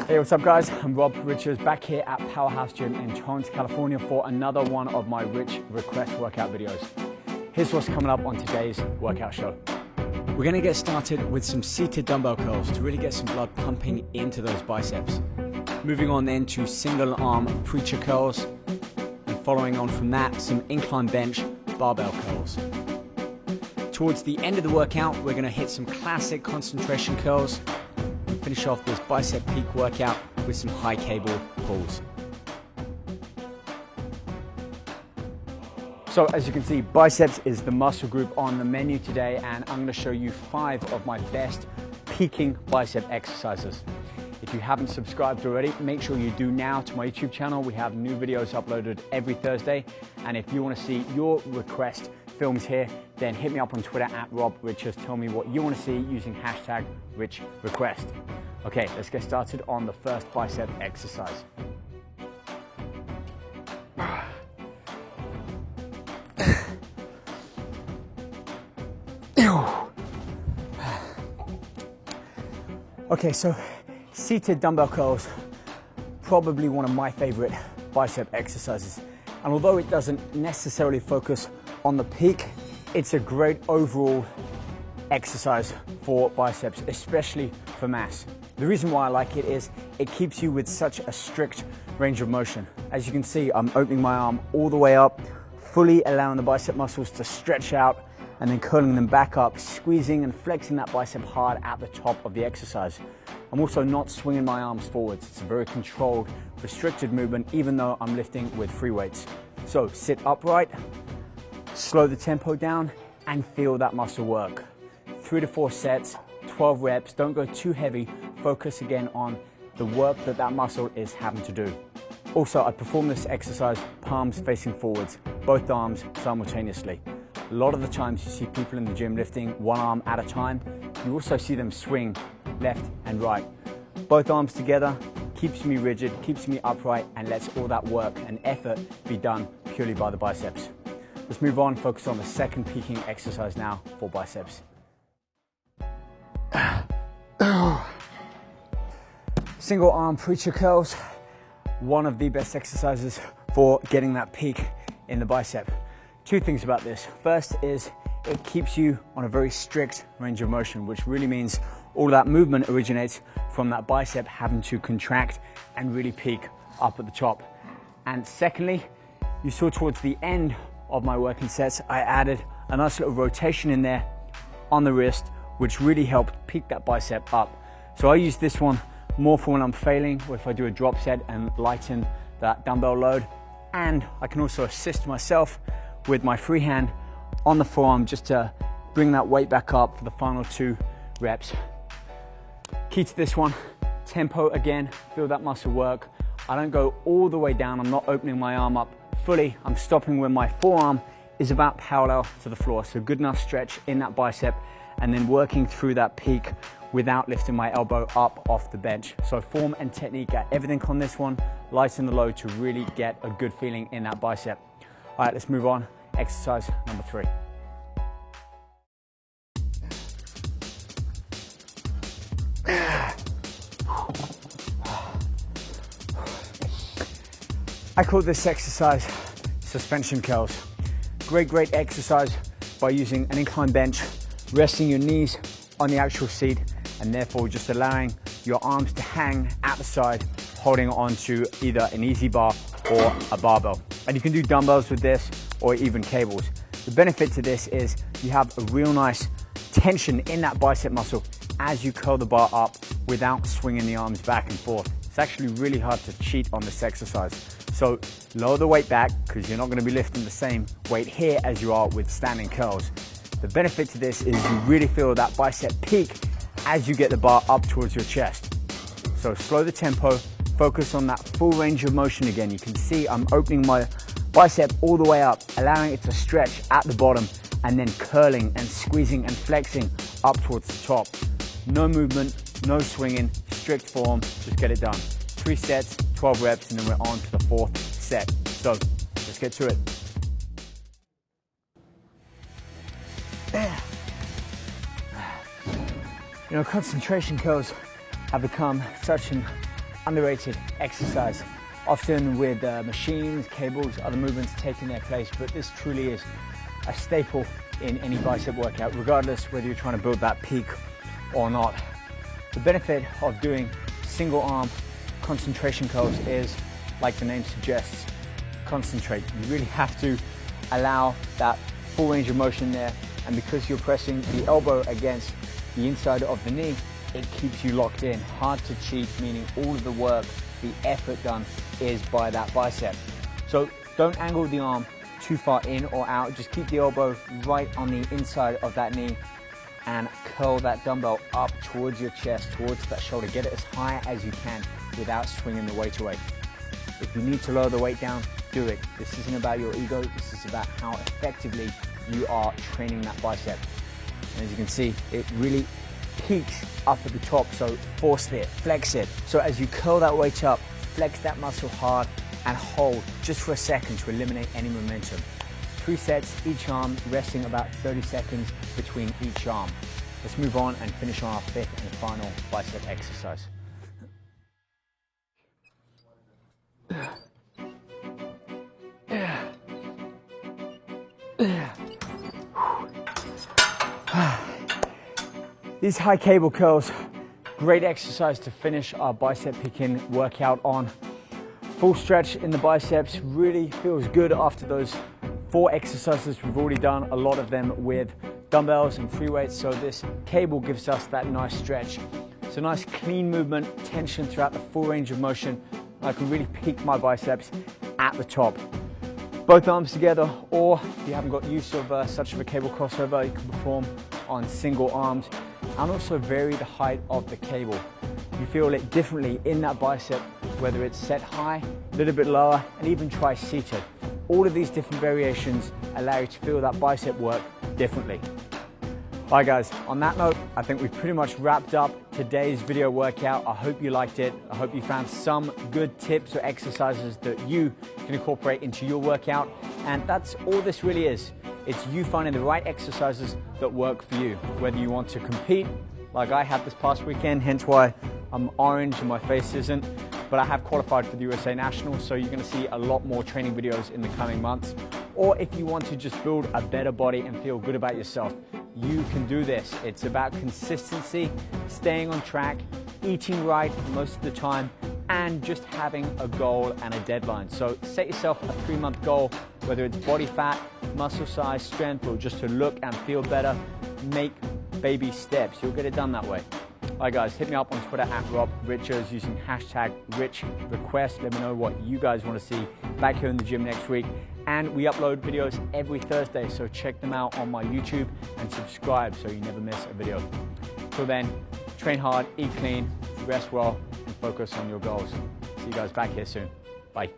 Hey, what's up guys? I'm Rob Richards back here at Powerhouse Gym in Torrance, California for another one of my Rich Request workout videos. Here's what's coming up on today's workout show. We're gonna get started with some seated dumbbell curls to really get some blood pumping into those biceps. Moving on then to single arm preacher curls, and following on from that, some incline bench barbell curls. Towards the end of the workout, we're gonna hit some classic concentration curls and finish off this bicep peak workout with some high cable pulls. So as you can see, biceps is the muscle group on the menu today, and I'm going to show you 5 of my best peaking bicep exercises. If you haven't subscribed already, make sure you do now to my YouTube channel. We have new videos uploaded every Thursday, and if you want to see your request films here, then hit me up on Twitter at Rob Richards. Tell me what you want to see using hashtag #RichRequest. Okay, let's get started on the first bicep exercise. Okay, so seated dumbbell curls, probably one of my favorite bicep exercises. And although it doesn't necessarily focus on the peak, it's a great overall exercise for biceps, especially for mass. The reason why I like it is it keeps you with such a strict range of motion. As you can see, I'm opening my arm all the way up, fully allowing the bicep muscles to stretch out, and then curling them back up, squeezing and flexing that bicep hard at the top of the exercise. I'm also not swinging my arms forwards. It's a very controlled, restricted movement, even though I'm lifting with free weights. So sit upright, slow the tempo down, and feel that muscle work. 3 to 4 sets, 12 reps. Don't go too heavy. Focus again on the work that muscle is having to do. Also, I perform this exercise palms facing forwards, both arms simultaneously. A lot of the times you see people in the gym lifting one arm at a time. You also see them swing left and right. Both arms together keeps me rigid, keeps me upright, and lets all that work and effort be done purely by the biceps. Let's move on, focus on the second peaking exercise now for biceps. Single arm preacher curls, one of the best exercises for getting that peak in the bicep. 2 things about this. First is it keeps you on a very strict range of motion, which really means all that movement originates from that bicep having to contract and really peak up at the top. And secondly, you saw towards the end of my working sets, I added a nice little rotation in there on the wrist, which really helped peak that bicep up. So I use this one more for when I'm failing, or if I do a drop set and lighten that dumbbell load. And I can also assist myself with my free hand on the forearm just to bring that weight back up for the final 2 reps. Key to this one, tempo again, feel that muscle work. I don't go all the way down, I'm not opening my arm up fully, I'm stopping when my forearm is about parallel to the floor. So good enough stretch in that bicep, and then working through that peak without lifting my elbow up off the bench. So form and technique at everything on this one, lighten the load to really get a good feeling in that bicep. All right, let's move on. Exercise number 3. I call this exercise suspension curls. Great exercise by using an incline bench, resting your knees on the actual seat, and therefore just allowing your arms to hang at the side, holding on to either an easy bar or a barbell. And you can do dumbbells with this or even cables. The benefit to this is you have a real nice tension in that bicep muscle as you curl the bar up without swinging the arms back and forth. It's actually really hard to cheat on this exercise. So lower the weight back, because you're not going to be lifting the same weight here as you are with standing curls. The benefit to this is you really feel that bicep peak as you get the bar up towards your chest. So slow the tempo, focus on that full range of motion again. You can see I'm opening my bicep all the way up, allowing it to stretch at the bottom, and then curling and squeezing and flexing up towards the top. No movement, no swinging, strict form, just get it done. 3 sets, 12 reps, and then we're on to the 4th set. So let's get to it. You know, concentration curls have become such an underrated exercise, often with machines, cables, other movements taking their place, but this truly is a staple in any bicep workout, regardless whether you're trying to build that peak or not. The benefit of doing single arm concentration curls is, like the name suggests, concentrate. You really have to allow that full range of motion there, and because you're pressing the elbow against the inside of the knee, it keeps you locked in. Hard to cheat, meaning all of the work, the effort done is by that bicep. So don't angle the arm too far in or out, just keep the elbow right on the inside of that knee and curl that dumbbell up towards your chest, towards that shoulder. Get it as high as you can without swinging the weight away. If you need to lower the weight down, do it. This isn't about your ego, this is about how effectively you are training that bicep. And as you can see, it really peaks up at the top, so force it, flex it. So as you curl that weight up, flex that muscle hard and hold just for a second to eliminate any momentum. 3 sets, each arm resting about 30 seconds between each arm. Let's move on and finish on our 5th and final bicep exercise. These high cable curls, great exercise to finish our bicep picking workout on. Full stretch in the biceps, really feels good after those 4 exercises we've already done, a lot of them with dumbbells and free weights, so this cable gives us that nice stretch. It's a nice clean movement, tension throughout the full range of motion. I can really peak my biceps at the top. Both arms together, or if you haven't got use of such of a cable crossover, you can perform on single arms and also vary the height of the cable. You feel it differently in that bicep, whether it's set high, a little bit lower, and even try seated. All of these different variations allow you to feel that bicep work differently. Alright guys, on that note, I think we've pretty much wrapped up today's video workout. I hope you liked it. I hope you found some good tips or exercises that you can incorporate into your workout. And that's all this really is. It's you finding the right exercises that work for you. Whether you want to compete, like I had this past weekend, hence why I'm orange and my face isn't, but I have qualified for the USA Nationals, so you're going to see a lot more training videos in the coming months. Or if you want to just build a better body and feel good about yourself, you can do this. It's about consistency, staying on track, eating right most of the time, and just having a goal and a deadline. So set yourself a 3-month goal, whether it's body fat, muscle size, strength, or just to look and feel better. Make baby steps. You'll get it done that way. Alright guys, hit me up on Twitter at @RobRichards using #RichRequest. Let me know what you guys want to see back here in the gym next week. And we upload videos every Thursday, so check them out on my YouTube and subscribe so you never miss a video. Till then, train hard, eat clean, rest well, and focus on your goals. See you guys back here soon. Bye.